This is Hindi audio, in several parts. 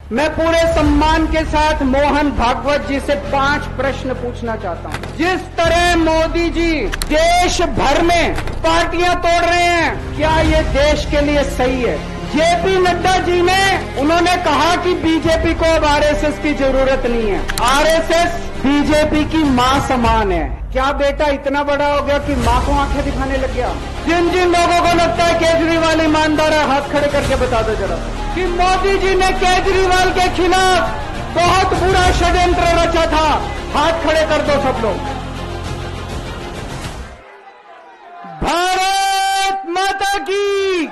मैं पूरे सम्मान के साथ मोहन भागवत जी से 5 प्रश्न पूछना चाहता हूं। जिस तरह मोदी जी देश भर में पार्टियां तोड़ रहे हैं, क्या ये देश के लिए सही है? जेपी नड्डा जी ने उन्होंने कहा कि बीजेपी को अब आरएसएस की जरूरत नहीं है, आरएसएस बीजेपी की मां समान है। क्या बेटा इतना बड़ा हो गया कि मां को आंखें दिखाने लग गया? जिन जिन लोगों को लगता है केजरीवाल ईमानदार है, हाथ खड़े करके बता दो जरा कि मोदी जी ने केजरीवाल के खिलाफ बहुत बुरा षड्यंत्र रचा था। हाथ खड़े कर दो सब लोग। भारत माता की,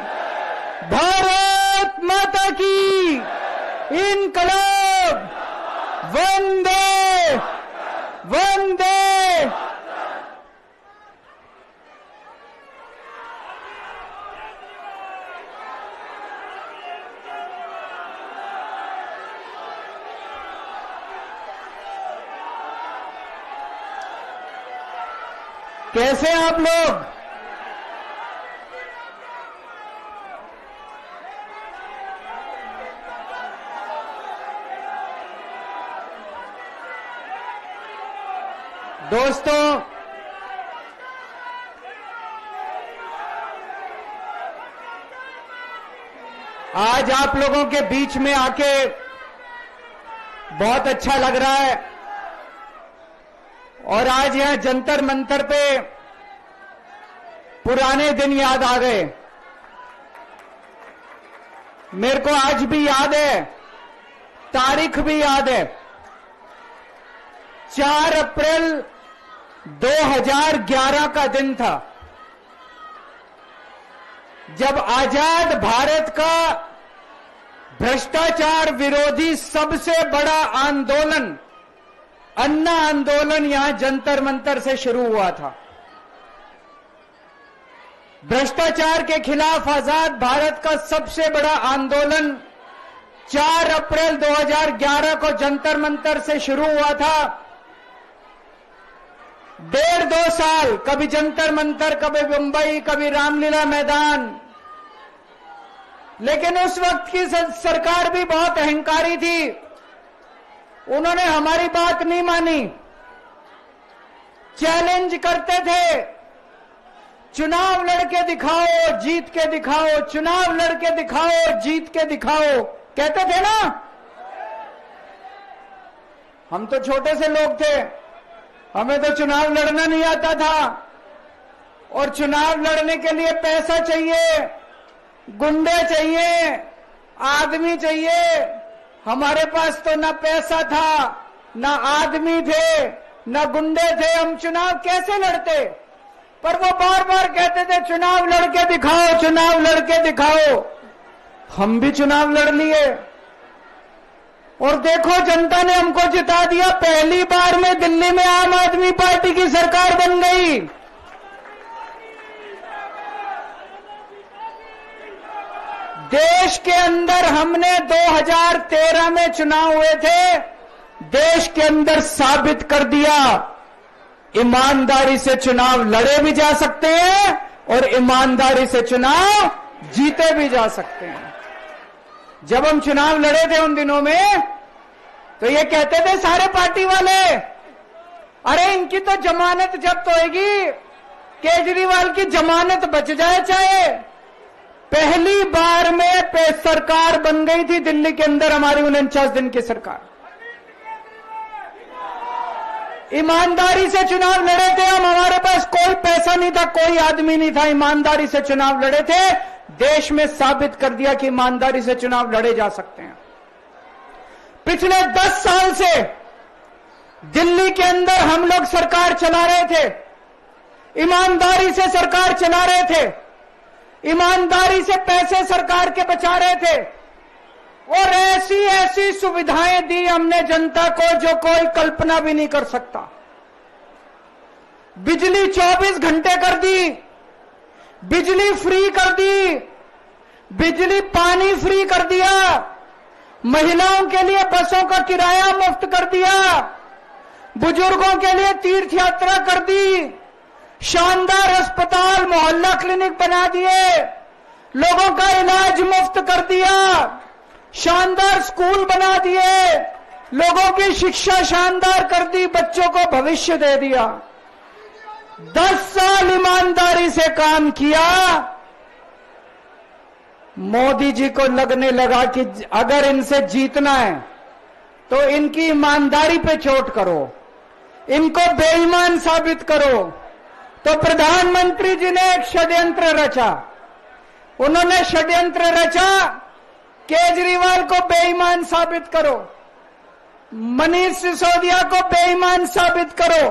भारत माता की, इनकलाब, वंदे वंदे। कैसे आप लोग? दोस्तों, आज आप लोगों के बीच में आके बहुत अच्छा लग रहा है और आज यहां जंतर मंतर पे पुराने दिन याद आ गए। मेरे को आज भी याद है, तारीख भी याद है, 4 अप्रैल 2011 का दिन था, जब आजाद भारत का भ्रष्टाचार विरोधी सबसे बड़ा आंदोलन, अन्ना आंदोलन, यहां जंतर मंतर से शुरू हुआ था। भ्रष्टाचार के खिलाफ आजाद भारत का सबसे बड़ा आंदोलन 4 अप्रैल 2011 को जंतर मंतर से शुरू हुआ था। 1.5-2 साल, कभी जंतर मंतर, कभी मुंबई, कभी रामलीला मैदान। लेकिन उस वक्त की सरकार भी बहुत अहंकारी थी, उन्होंने हमारी बात नहीं मानी, चैलेंज करते थे, चुनाव लड़के दिखाओ, जीत के दिखाओ, चुनाव लड़के दिखाओ, जीत के दिखाओ, कहते थे ना। हम तो छोटे से लोग थे, हमें तो चुनाव लड़ना नहीं आता था, और चुनाव लड़ने के लिए पैसा चाहिए, गुंडे चाहिए, आदमी चाहिए। हमारे पास तो ना पैसा था, ना आदमी थे, ना गुंडे थे, हम चुनाव कैसे लड़ते? पर वो बार बार कहते थे चुनाव लड़के दिखाओ, चुनाव लड़के दिखाओ। हम भी चुनाव लड़ लिए और देखो जनता ने हमको जिता दिया। पहली बार में दिल्ली में आम आदमी पार्टी की सरकार बन गई। देश के अंदर हमने 2013 में चुनाव हुए थे, देश के अंदर साबित कर दिया ईमानदारी से चुनाव लड़े भी जा सकते हैं और ईमानदारी से चुनाव जीते भी जा सकते हैं। जब हम चुनाव लड़े थे उन दिनों में, तो ये कहते थे सारे पार्टी वाले, अरे इनकी तो जमानत जब्त होएगी, केजरीवाल की जमानत बच जाए चाहे। पहली बार में सरकार बन गई थी दिल्ली के अंदर हमारी 49 दिन की सरकार। ईमानदारी से चुनाव लड़े थे हम, हमारे पास कोई पैसा नहीं था, कोई आदमी नहीं था, ईमानदारी से चुनाव लड़े थे। देश में साबित कर दिया कि ईमानदारी से चुनाव लड़े जा सकते हैं। पिछले 10 साल से दिल्ली के अंदर हम लोग सरकार चला रहे थे, ईमानदारी से सरकार चला रहे थे, ईमानदारी से पैसे सरकार के बचा रहे थे और ऐसी ऐसी सुविधाएं दी हमने जनता को जो कोई कल्पना भी नहीं कर सकता। बिजली 24 घंटे कर दी, बिजली फ्री कर दी, बिजली पानी फ्री कर दिया, महिलाओं के लिए बसों का किराया मुफ्त कर दिया, बुजुर्गों के लिए तीर्थ यात्रा कर दी, शानदार अस्पताल मोहल्ला क्लिनिक बना दिए, लोगों का इलाज मुफ्त कर दिया, शानदार स्कूल बना दिए, लोगों की शिक्षा शानदार कर दी, बच्चों को भविष्य दे दिया। 10 साल ईमानदारी से काम किया। मोदी जी को लगने लगा कि अगर इनसे जीतना है तो इनकी ईमानदारी पे चोट करो, इनको बेईमान साबित करो। तो प्रधानमंत्री जी ने एक षड्यंत्र रचा। उन्होंने षड्यंत्र रचा, केजरीवाल को बेईमान साबित करो, मनीष सिसोदिया को बेईमान साबित करो,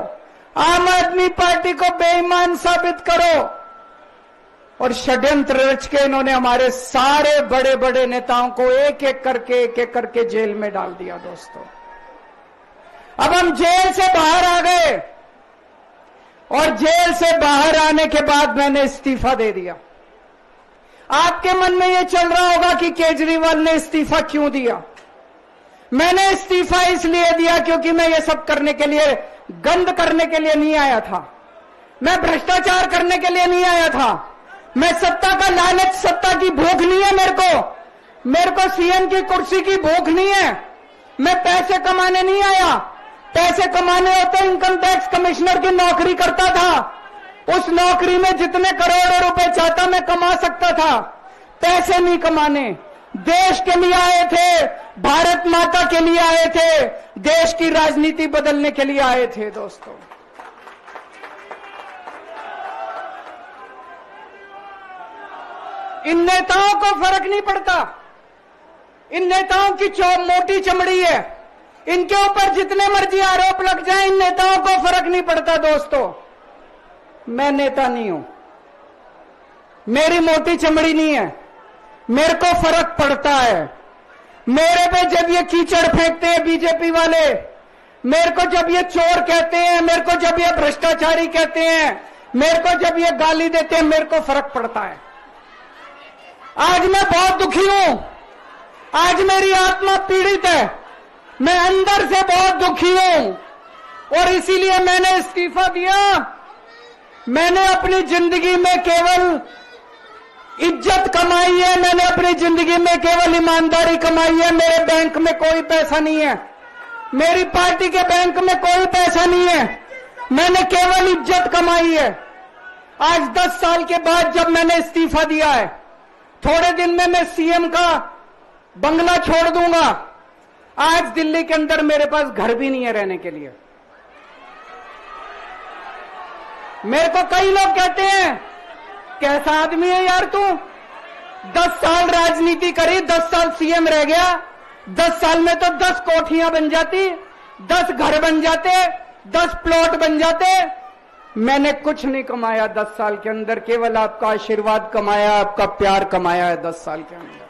आम आदमी पार्टी को बेईमान साबित करो। और षड्यंत्र रच के इन्होंने हमारे सारे बड़े बड़े नेताओं को एक एक करके जेल में डाल दिया। दोस्तों, अब हम जेल से बाहर आ गए और जेल से बाहर आने के बाद मैंने इस्तीफा दे दिया। आपके मन में यह चल रहा होगा कि केजरीवाल ने इस्तीफा क्यों दिया। मैंने इस्तीफा इसलिए दिया क्योंकि मैं ये सब करने के लिए, गंद करने के लिए नहीं आया था। मैं भ्रष्टाचार करने के लिए नहीं आया था। मैं सत्ता का लालच, सत्ता की भूख नहीं है मेरे को सीएम की कुर्सी की भूख नहीं है। मैं पैसे कमाने नहीं आया। पैसे कमाने होते इनकम टैक्स कमिश्नर की नौकरी करता था। उस नौकरी में जितने करोड़ों रुपए चाहता मैं कमा सकता था। पैसे नहीं कमाने, देश के लिए आए थे, भारत माता के लिए आए थे, देश की राजनीति बदलने के लिए आए थे। दोस्तों, इन नेताओं को फर्क नहीं पड़ता। इन नेताओं की मोटी चमड़ी है, इनके ऊपर जितने मर्जी आरोप लग जाए, इन नेताओं को फर्क नहीं पड़ता। दोस्तों, मैं नेता नहीं हूं, मेरी मोटी चमड़ी नहीं है, मेरे को फर्क पड़ता है। मेरे पे जब ये कीचड़ फेंकते हैं बीजेपी वाले, मेरे को जब ये चोर कहते हैं, मेरे को जब ये भ्रष्टाचारी कहते हैं, मेरे को जब ये गाली देते हैं, मेरे को फर्क पड़ता है। आज मैं बहुत दुखी हूं, आज मेरी आत्मा पीड़ित है, मैं अंदर से बहुत दुखी हूं और इसीलिए मैंने इस्तीफा दिया। मैंने अपनी जिंदगी में केवल इज्जत कमाई है, मैंने अपनी जिंदगी में केवल ईमानदारी कमाई है। मेरे बैंक में कोई पैसा नहीं है, मेरी पार्टी के बैंक में कोई पैसा नहीं है, मैंने केवल इज्जत कमाई है। आज 10 साल के बाद जब मैंने इस्तीफा दिया है, थोड़े दिन में मैं सीएम का बंगला छोड़ दूंगा। आज दिल्ली के अंदर मेरे पास घर भी नहीं है रहने के लिए। मेरे को कई लोग कहते हैं, कैसा आदमी है यार तू, 10 साल राजनीति करी, 10 साल सीएम रह गया, 10 साल में तो 10 कोठियां बन जाती, 10 घर बन जाते, 10 प्लॉट बन जाते। मैंने कुछ नहीं कमाया 10 साल के अंदर, केवल आपका आशीर्वाद कमाया, आपका प्यार कमाया है 10 साल के अंदर।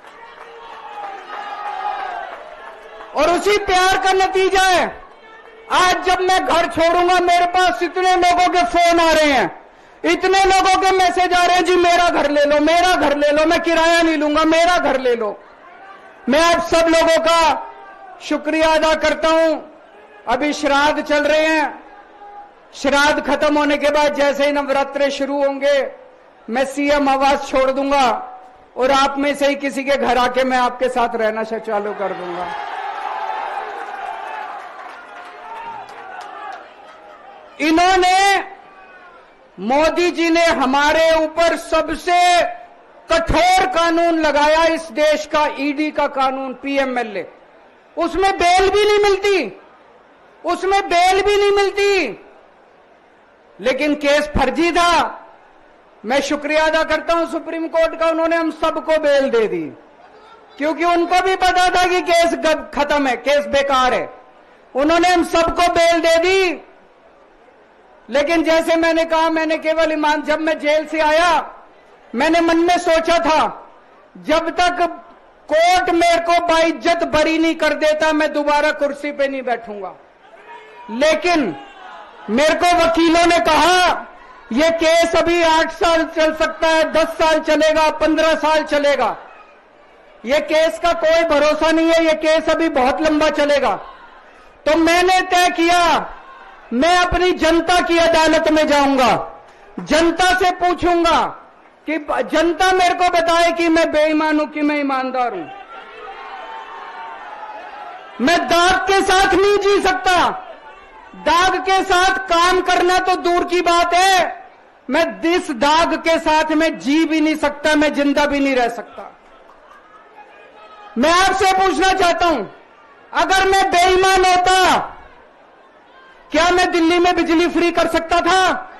और उसी प्यार का नतीजा है, आज जब मैं घर छोड़ूंगा, मेरे पास इतने लोगों के फोन आ रहे हैं, इतने लोगों के मैसेज आ रहे हैं, जी मेरा घर ले लो, मेरा घर ले लो, मैं किराया नहीं लूंगा, मेरा घर ले लो। मैं आप सब लोगों का शुक्रिया अदा करता हूं। अभी श्राद्ध चल रहे हैं, श्राद्ध खत्म होने के बाद जैसे ही नवरात्रे शुरू होंगे, मैं सीएम आवास छोड़ दूंगा और आप में से ही किसी के घर आके मैं आपके साथ रहना चालू कर दूंगा। इन्होंने, मोदी जी ने हमारे ऊपर सबसे कठोर कानून लगाया, इस देश का ईडी का कानून, पीएमएलए। उसमें बेल भी नहीं मिलती, उसमें बेल भी नहीं मिलती, लेकिन केस फर्जी था। मैं शुक्रिया अदा करता हूं सुप्रीम कोर्ट का, उन्होंने हम सबको बेल दे दी, क्योंकि उनको भी पता था कि केस खत्म है, केस बेकार है। उन्होंने हम सबको बेल दे दी। लेकिन जैसे मैंने कहा, मैंने केवल ईमान, जब मैं जेल से आया, मैंने मन में सोचा था, जब तक कोर्ट मेरे को बाइज्जत बरी नहीं कर देता, मैं दोबारा कुर्सी पे नहीं बैठूंगा। लेकिन मेरे को वकीलों ने कहा, यह केस अभी 8 साल चल सकता है, 10 साल चलेगा, 15 साल चलेगा, यह केस का कोई भरोसा नहीं है, यह केस अभी बहुत लंबा चलेगा। तो मैंने तय किया, मैं अपनी जनता की अदालत में जाऊंगा, जनता से पूछूंगा कि जनता मेरे को बताए कि मैं बेईमान हूं कि मैं ईमानदार हूं। मैं दाग के साथ नहीं जी सकता। दाग के साथ काम करना तो दूर की बात है, मैं इस दाग के साथ मैं जी भी नहीं सकता, मैं जिंदा भी नहीं रह सकता। मैं आपसे पूछना चाहता हूं, अगर मैं बेईमान होता, क्या मैं दिल्ली में बिजली फ्री कर सकता था?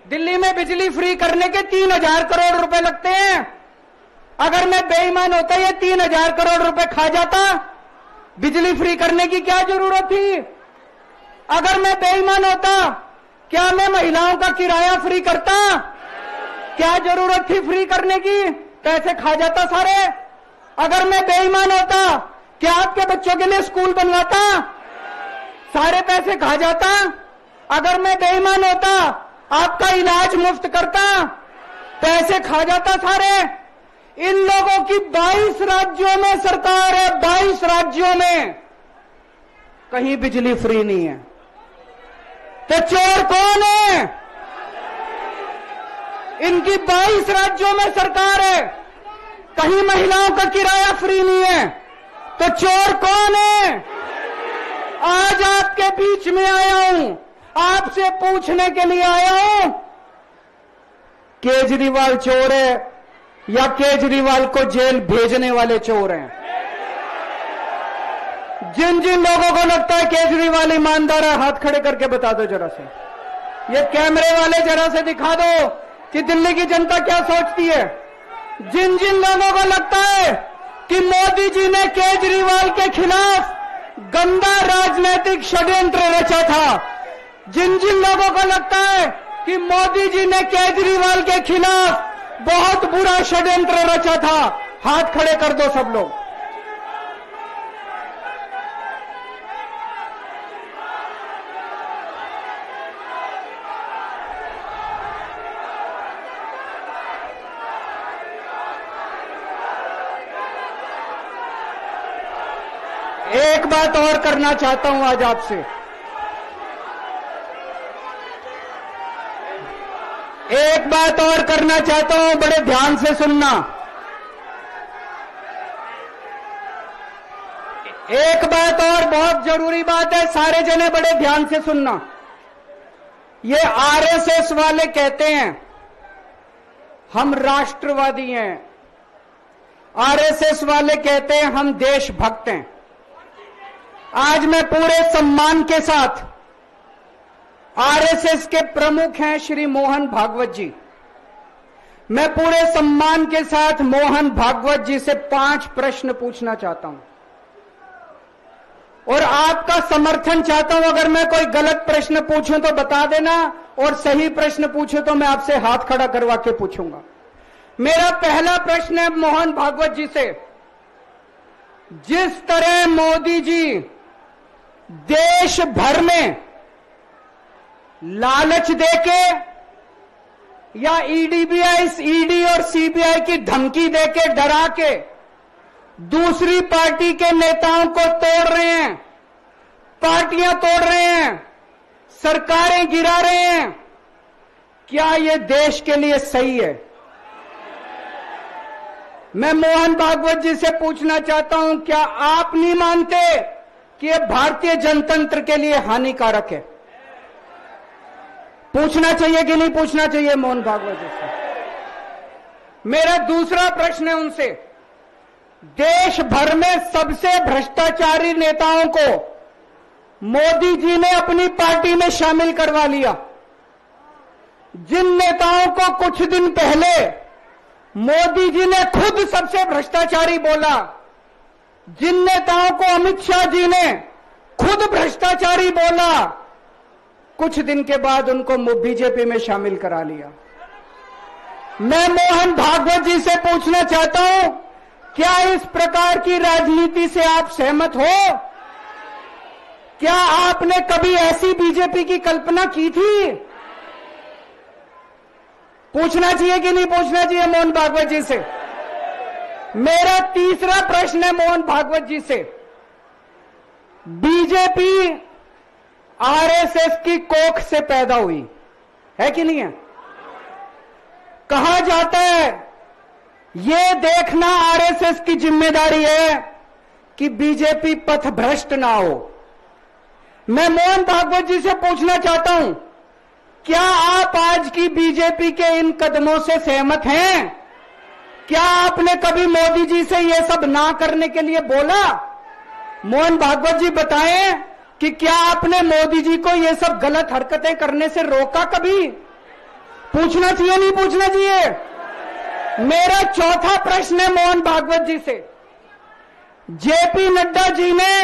दिल्ली में बिजली फ्री करने के 3,000 करोड़ रुपए लगते हैं। अगर मैं बेईमान होता, ये 3,000 करोड़ रुपए खा जाता, बिजली फ्री करने की क्या जरूरत थी? अगर मैं बेईमान होता, क्या मैं महिलाओं का किराया फ्री करता? क्या जरूरत थी फ्री करने की? पैसे खा जाता सारे। अगर मैं बेईमान होता, क्या आपके बच्चों के लिए स्कूल बनवाता? सारे पैसे खा जाता। अगर मैं बेईमान होता, आपका इलाज मुफ्त करता? पैसे खा जाता सारे। इन लोगों की 22 राज्यों में सरकार है, 22 राज्यों में कहीं बिजली फ्री नहीं है। तो चोर कौन है? इनकी 22 राज्यों में सरकार है, कहीं महिलाओं का किराया फ्री नहीं है, तो चोर कौन है? आज आपके बीच में आया हूं, आपसे पूछने के लिए आया हूं, केजरीवाल चोर है या केजरीवाल को जेल भेजने वाले चोर हैं? जिन जिन लोगों को लगता है केजरीवाल ईमानदार है, हाथ खड़े करके बता दो जरा से। ये कैमरे वाले जरा से दिखा दो कि दिल्ली की जनता क्या सोचती है। जिन जिन लोगों को लगता है कि मोदी जी ने केजरीवाल के खिलाफ गंदा राजनीतिक षड्यंत्र रचा था, जिन जिन लोगों को लगता है कि मोदी जी ने केजरीवाल के खिलाफ बहुत बुरा षड्यंत्र रचा था, हाथ खड़े कर दो सब लोग। एक बात और करना चाहता हूं आज आपसे। एक बात और करना चाहता हूं, बड़े ध्यान से सुनना। एक बात और बहुत जरूरी बात है, सारे जने बड़े ध्यान से सुनना। ये आरएसएस वाले कहते हैं हम राष्ट्रवादी हैं, आरएसएस वाले कहते हैं हम देशभक्त हैं। आज मैं पूरे सम्मान के साथ, आरएसएस के प्रमुख हैं श्री मोहन भागवत जी, मैं पूरे सम्मान के साथ मोहन भागवत जी से 5 प्रश्न पूछना चाहता हूं और आपका समर्थन चाहता हूं। अगर मैं कोई गलत प्रश्न पूछूं तो बता देना, और सही प्रश्न पूछूं तो मैं आपसे हाथ खड़ा करवा के पूछूंगा। मेरा पहला प्रश्न है मोहन भागवत जी से, जिस तरह मोदी जी देश भर में लालच देके या ईडी और सीबीआई की धमकी देके, डरा के दूसरी पार्टी के नेताओं को तोड़ रहे हैं, पार्टियां तोड़ रहे हैं, सरकारें गिरा रहे हैं, क्या यह देश के लिए सही है? मैं मोहन भागवत जी से पूछना चाहता हूं, क्या आप नहीं मानते कि यह भारतीय जनतंत्र के लिए हानिकारक है? पूछना चाहिए कि नहीं पूछना चाहिए मोहन भागवत जी से? मेरा दूसरा प्रश्न है उनसे, देश भर में सबसे भ्रष्टाचारी नेताओं को मोदी जी ने अपनी पार्टी में शामिल करवा लिया। जिन नेताओं को कुछ दिन पहले मोदी जी ने खुद सबसे भ्रष्टाचारी बोला, जिन नेताओं को अमित शाह जी ने खुद भ्रष्टाचारी बोला, कुछ दिन के बाद उनको बीजेपी में शामिल करा लिया। मैं मोहन भागवत जी से पूछना चाहता हूं, क्या इस प्रकार की राजनीति से आप सहमत हो? क्या आपने कभी ऐसी बीजेपी की कल्पना की थी? पूछना चाहिए कि नहीं पूछना चाहिए मोहन भागवत जी से? मेरा तीसरा प्रश्न है मोहन भागवत जी से, बीजेपी आरएसएस की कोख से पैदा हुई है कि नहीं है? कहा जाता है ये देखना आरएसएस की जिम्मेदारी है कि बीजेपी पथभ्रष्ट ना हो। मैं मोहन भागवत जी से पूछना चाहता हूं, क्या आप आज की बीजेपी के इन कदमों से सहमत हैं? क्या आपने कभी मोदी जी से यह सब ना करने के लिए बोला? मोहन भागवत जी बताएं कि क्या आपने मोदी जी को यह सब गलत हरकतें करने से रोका कभी? पूछना चाहिए नहीं पूछना चाहिए? मेरा चौथा प्रश्न है मोहन भागवत जी से। जेपी नड्डा जी ने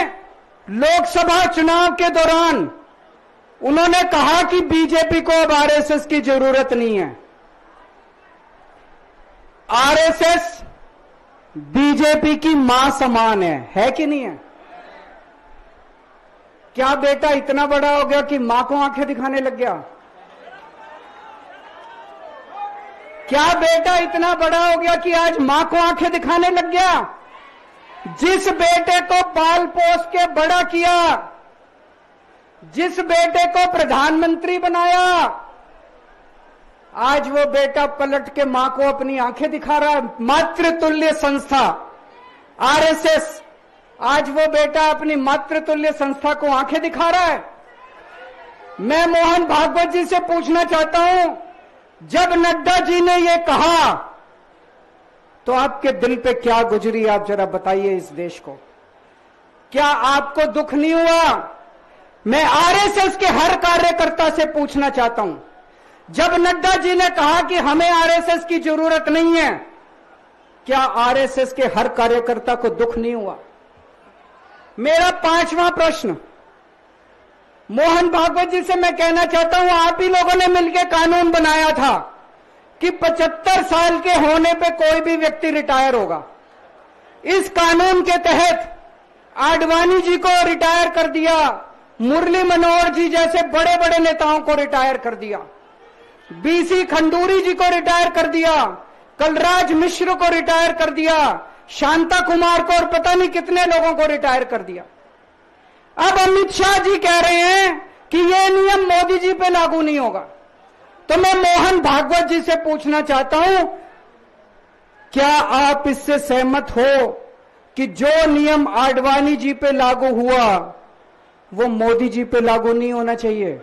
लोकसभा चुनाव के दौरान उन्होंने कहा कि बीजेपी को अब आरएसएस की जरूरत नहीं है। आरएसएस बीजेपी की मां समान है कि नहीं है? क्या बेटा इतना बड़ा हो गया कि मां को आंखें दिखाने लग गया? क्या बेटा इतना बड़ा हो गया कि आज मां को आंखें दिखाने लग गया? जिस बेटे को पाल पोस के बड़ा किया, जिस बेटे को प्रधानमंत्री बनाया, आज वो बेटा पलट के मां को अपनी आंखें दिखा रहा है। मातृतुल्य संस्था आरएसएस आज वो बेटा अपनी मातृतुल्य संस्था को आंखें दिखा रहा है। मैं मोहन भागवत जी से पूछना चाहता हूं, जब नड्डा जी ने ये कहा तो आपके दिल पे क्या गुजरी, आप जरा बताइए इस देश को। क्या आपको दुख नहीं हुआ? मैं आरएसएस के हर कार्यकर्ता से पूछना चाहता हूं, जब नड्डा जी ने कहा कि हमें आरएसएस की जरूरत नहीं है, क्या आरएसएस के हर कार्यकर्ता को दुख नहीं हुआ? मेरा पांचवा प्रश्न मोहन भागवत जी से मैं कहना चाहता हूं, आप ही लोगों ने मिलकर कानून बनाया था कि 75 साल के होने पे कोई भी व्यक्ति रिटायर होगा। इस कानून के तहत आडवाणी जी को रिटायर कर दिया, मुरली मनोहर जी जैसे बड़े बड़े नेताओं को रिटायर कर दिया, बीसी खंडूरी जी को रिटायर कर दिया, कलराज मिश्र को रिटायर कर दिया, शांता कुमार को और पता नहीं कितने लोगों को रिटायर कर दिया। अब अमित शाह जी कह रहे हैं कि यह नियम मोदी जी पे लागू नहीं होगा। तो मैं मोहन भागवत जी से पूछना चाहता हूं, क्या आप इससे सहमत हो कि जो नियम आडवाणी जी पे लागू हुआ वो मोदी जी पे लागू नहीं होना चाहिए?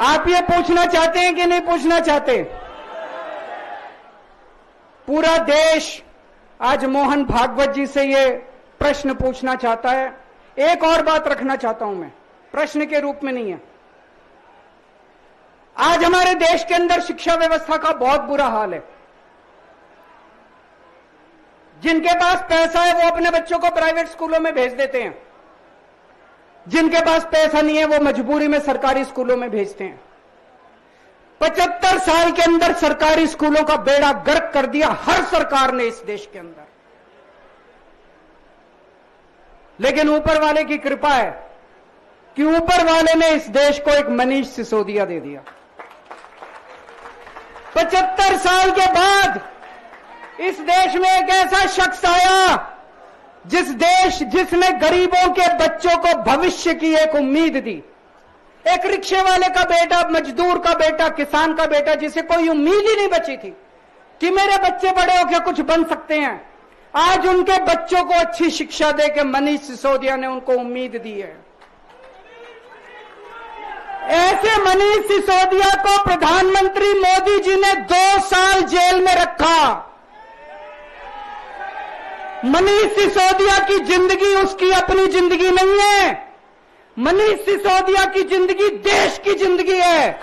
आप ये पूछना चाहते हैं कि नहीं पूछना चाहते? पूरा देश आज मोहन भागवत जी से ये प्रश्न पूछना चाहता है। एक और बात रखना चाहता हूं मैं, प्रश्न के रूप में नहीं है। आज हमारे देश के अंदर शिक्षा व्यवस्था का बहुत बुरा हाल है। जिनके पास पैसा है वो अपने बच्चों को प्राइवेट स्कूलों में भेज देते हैं, जिनके पास पैसा नहीं है वो मजबूरी में सरकारी स्कूलों में भेजते हैं। 75 साल के अंदर सरकारी स्कूलों का बेड़ा गर्क कर दिया हर सरकार ने इस देश के अंदर। लेकिन ऊपर वाले की कृपा है कि ऊपर वाले ने इस देश को एक मनीष सिसोदिया दे दिया। 75 साल के बाद इस देश में एक ऐसा शख्स आया जिसने गरीबों के बच्चों को भविष्य की एक उम्मीद दी। एक रिक्शे वाले का बेटा, मजदूर का बेटा, किसान का बेटा, जिसे कोई उम्मीद ही नहीं बची थी कि मेरे बच्चे बड़े होकर कुछ बन सकते हैं, आज उनके बच्चों को अच्छी शिक्षा देकर मनीष सिसोदिया ने उनको उम्मीद दी है। ऐसे मनीष सिसोदिया को प्रधानमंत्री मोदी जी ने 2 साल जेल में रखा। मनीष सिसोदिया की जिंदगी उसकी अपनी जिंदगी नहीं है। मनीष सिसोदिया की जिंदगी देश की जिंदगी है।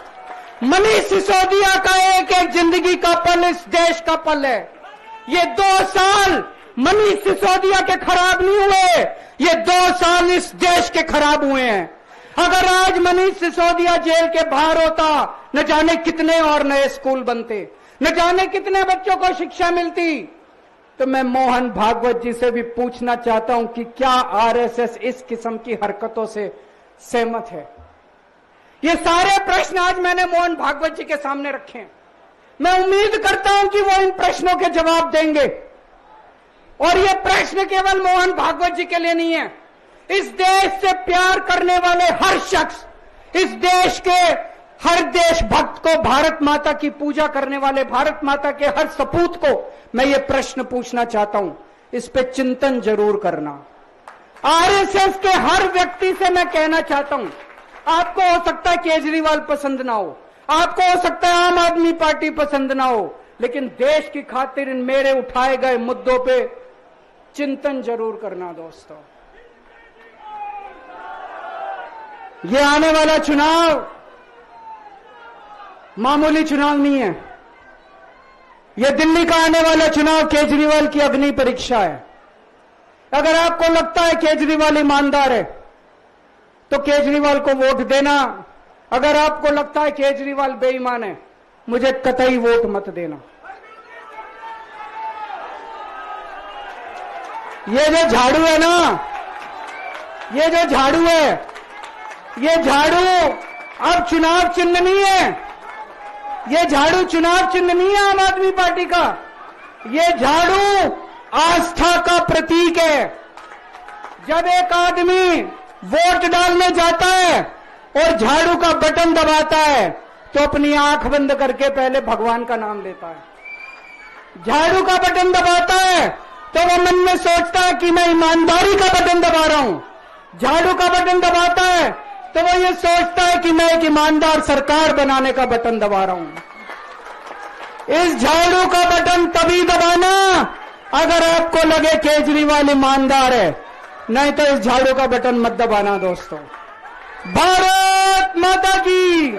मनीष सिसोदिया का एक एक जिंदगी का पल इस देश का पल है। ये 2 साल मनीष सिसोदिया के खराब नहीं हुए, ये 2 साल इस देश के खराब हुए हैं। अगर आज मनीष सिसोदिया जेल के बाहर होता, न जाने कितने और नए स्कूल बनते, न जाने कितने बच्चों को शिक्षा मिलती। तो मैं मोहन भागवत जी से भी पूछना चाहता हूं कि क्या आरएसएस इस किस्म की हरकतों से सहमत है? ये सारे प्रश्न आज मैंने मोहन भागवत जी के सामने रखे हैं। मैं उम्मीद करता हूं कि वो इन प्रश्नों के जवाब देंगे। और ये प्रश्न केवल मोहन भागवत जी के लिए नहीं है। इस देश से प्यार करने वाले हर शख्स, इस देश के हर देशभक्त को, भारत माता की पूजा करने वाले भारत माता के हर सपूत को मैं ये प्रश्न पूछना चाहता हूं, इस पे चिंतन जरूर करना। आरएसएस के हर व्यक्ति से मैं कहना चाहता हूं, आपको हो सकता है केजरीवाल पसंद ना हो, आपको हो सकता है आम आदमी पार्टी पसंद ना हो, लेकिन देश की खातिर इन मेरे उठाए गए मुद्दों पे चिंतन जरूर करना दोस्तों। ये आने वाला चुनाव मामूली चुनाव नहीं है। यह दिल्ली का आने वाला चुनाव केजरीवाल की अग्नि परीक्षा है। अगर आपको लगता है केजरीवाल ईमानदार है तो केजरीवाल को वोट देना। अगर आपको लगता है केजरीवाल बेईमान है, मुझे कतई वोट मत देना। ये जो झाड़ू है ना, ये जो झाड़ू है, ये झाड़ू अब चुनाव चिन्ह नहीं है। ये झाड़ू चुनाव चिन्ह नहीं है आम आदमी पार्टी का। ये झाड़ू आस्था का प्रतीक है। जब एक आदमी वोट डालने जाता है और झाड़ू का बटन दबाता है तो अपनी आंख बंद करके पहले भगवान का नाम लेता है। झाड़ू का बटन दबाता है तो वो मन में सोचता है कि मैं ईमानदारी का बटन दबा रहा हूं। झाड़ू का बटन दबाता है तो वो ये सोचता है कि मैं एक ईमानदार सरकार बनाने का बटन दबा रहा हूं। इस झाड़ू का बटन तभी दबाना अगर आपको लगे केजरीवाल ईमानदार है, नहीं तो इस झाड़ू का बटन मत दबाना दोस्तों। भारत माता की।